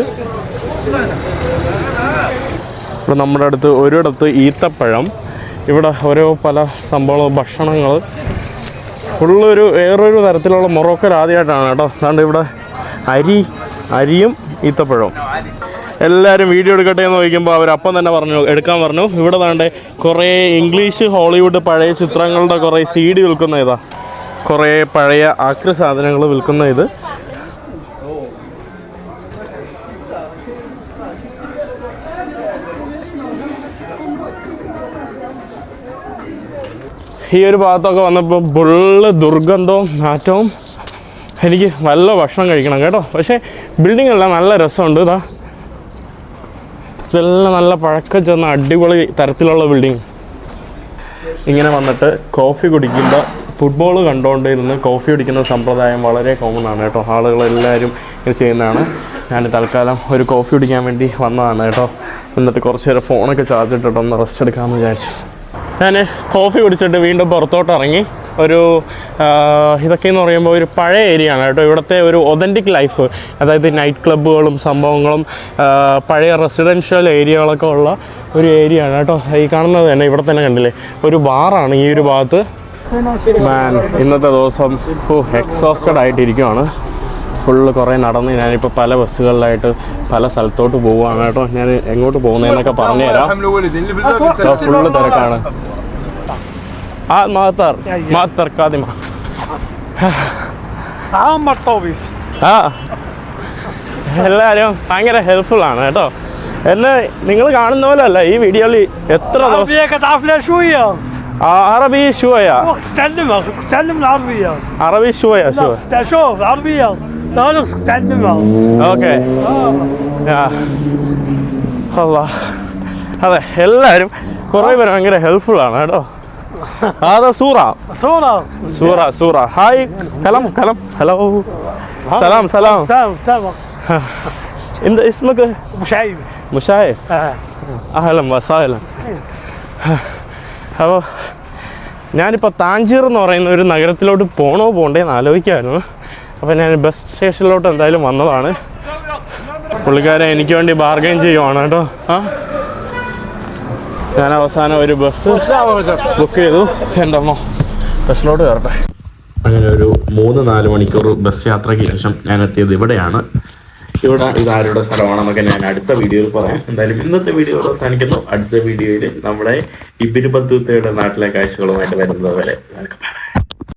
ഇവിടെ നമ്മുടെ അടുത്ത് ഒരിടത്ത് ഈത്തപ്പഴം, ഇവിടെ ഓരോ പല സംഭവങ്ങളും ഭക്ഷണങ്ങൾ, ഫുള്ളൊരു വേറൊരു തരത്തിലുള്ള മൊറോക്കോയിൽ ആദ്യമായിട്ടാണ് കേട്ടോ. അതുകൊണ്ട് ഇവിടെ അരിയും ഈത്തപ്പഴവും. എല്ലാവരും വീഡിയോ എടുക്കട്ടെ എന്ന് ചോദിക്കുമ്പോൾ അവരപ്പം തന്നെ എടുക്കാൻ പറഞ്ഞു. ഇവിടെ വേണ്ട കുറേ ഇംഗ്ലീഷ് ഹോളിവുഡ് പഴയ ചിത്രങ്ങളുടെ കുറേ CD വിൽക്കുന്ന ഇതാ, കുറേ പഴയ ആക്രി സാധനങ്ങൾ വിൽക്കുന്ന ഇത്. ഈ ഒരു ഭാഗത്തൊക്കെ വന്നപ്പോൾ ഫുള്ള് ദുർഗന്ധവും നാറ്റവും എനിക്ക് നല്ല ഭക്ഷണം കഴിക്കണം കേട്ടോ. പക്ഷേ ബിൽഡിംഗ് എല്ലാം നല്ല രസമുണ്ട്. ഇതെല്ലാം നല്ല പഴക്കം ചെന്ന അടിപൊളി തരത്തിലുള്ള ബിൽഡിങ്. ഇങ്ങനെ വന്നിട്ട് കോഫി കുടിക്കുമ്പോൾ ഫുട്ബോൾ കണ്ടുകൊണ്ടിരുന്ന് കോഫി കുടിക്കുന്ന സമ്പ്രദായം വളരെ കോമൺ ആണ് കേട്ടോ. ആളുകളെല്ലാവരും ഇത് ചെയ്യുന്നതാണ്. ഞാൻ തൽക്കാലം ഒരു കോഫി കുടിക്കാൻ വേണ്ടി വന്നതാണ് കേട്ടോ. എന്നിട്ട് കുറച്ച് നേരം ഫോണൊക്കെ ചാർജ് ഇട്ടിട്ട് ഒന്ന് റെസ്റ്റ് എടുക്കാമെന്ന് വിചാരിച്ചു. ഞാൻ കോഫി കുടിച്ചിട്ട് വീണ്ടും പുറത്തോട്ട് ഇറങ്ങി. ഇതൊക്കെയെന്ന് പറയുമ്പോൾ ഒരു പഴയ ഏരിയ ആണ് കേട്ടോ. ഇവിടുത്തെ ഒരു ഒതൻറ്റിക് ലൈഫ്, അതായത് നൈറ്റ് ക്ലബ്ബുകളും സംഭവങ്ങളും പഴയ റെസിഡൻഷ്യൽ ഏരിയകളൊക്കെ ഉള്ള ഒരു ഏരിയ ആണ് കേട്ടോ. ഈ കാണുന്നത് തന്നെ ഇവിടെ തന്നെ കണ്ടില്ലേ, ഒരു ബാറാണ് ഈ ഒരു ഭാഗത്ത്. മാൻ, ഇന്നത്തെ ദിവസം എക്സോസ്റ്റഡ് ആയിട്ടിരിക്കുവാണ്. ഫുള്ള് കുറേ നടന്ന് ഞാനിപ്പോൾ പല ബസ്സുകളിലായിട്ട് പല സ്ഥലത്തോട്ട് പോവുകയാണ് കേട്ടോ. ഞാൻ എങ്ങോട്ട് പോകുന്നതെന്നൊക്കെ പറഞ്ഞുതരാം. ഫുള്ള് തിരക്കാണ്. മാത്തർ കാദിമ എല്ലാവരും ഭയങ്കര ഹെൽപ്ഫുൾ ആണ് കേട്ടോ. എന്നെ നിങ്ങൾ കാണുന്ന പോലെ അല്ല ഈ വീഡിയോയിൽ എത്ര عربي شوية تكلمها تكلم العربية عربي شوية شوف عربية لا تكلمها ഓക്കെ അല്ലാ. അതെ, എല്ലാവരും കുറേ പേര് ഭയങ്കര ഹെൽപ്ഫുൾ ആണ് കേട്ടോ. هذا صورة صورة صورة صورة هاي كلام هلو سلام سلام انت اسمك مشايف اهلا وسهلا. അപ്പോൾ ഞാനിപ്പോൾ താഞ്ചീർ എന്ന് പറയുന്ന ഒരു നഗരത്തിലോട്ട് പോണ്ടേന്ന് ആലോചിക്കായിരുന്നു. അപ്പോൾ ഞാൻ ബസ് സ്റ്റേഷനിലോട്ട് എന്തായാലും വന്നതാണ്. പുള്ളിക്കാരെ എനിക്ക് വേണ്ടി ബാർഗൈൻ ചെയ്യുവാണ് കേട്ടോ. ഞാൻ അവസാനം ഒരു ബസ് ബുക്ക് ചെയ്തു. എൻ്റെ അമ്മ ബസ്സിലോട്ട് കയറട്ടെ. അങ്ങനെ ഒരു 3-4 മണിക്കൂർ ബസ് യാത്രയ്ക്ക് ശേഷം ഞാൻ എത്തിയത് ഇവിടെയാണ്. ഇതാരുടെ സ്ഥലമാണെന്നൊക്കെ ഞാൻ അടുത്ത വീഡിയോയിൽ പറയാം. എന്തായാലും ഇന്നത്തെ വീഡിയോ അവസാനിക്കുന്നു. അടുത്ത വീഡിയോയിൽ നമ്മുടെ ഇബിന് ബത്തൂത്തയുടെ നാട്ടിലെ കാഴ്ചകളുമായിട്ട് വരുന്നത് വരെ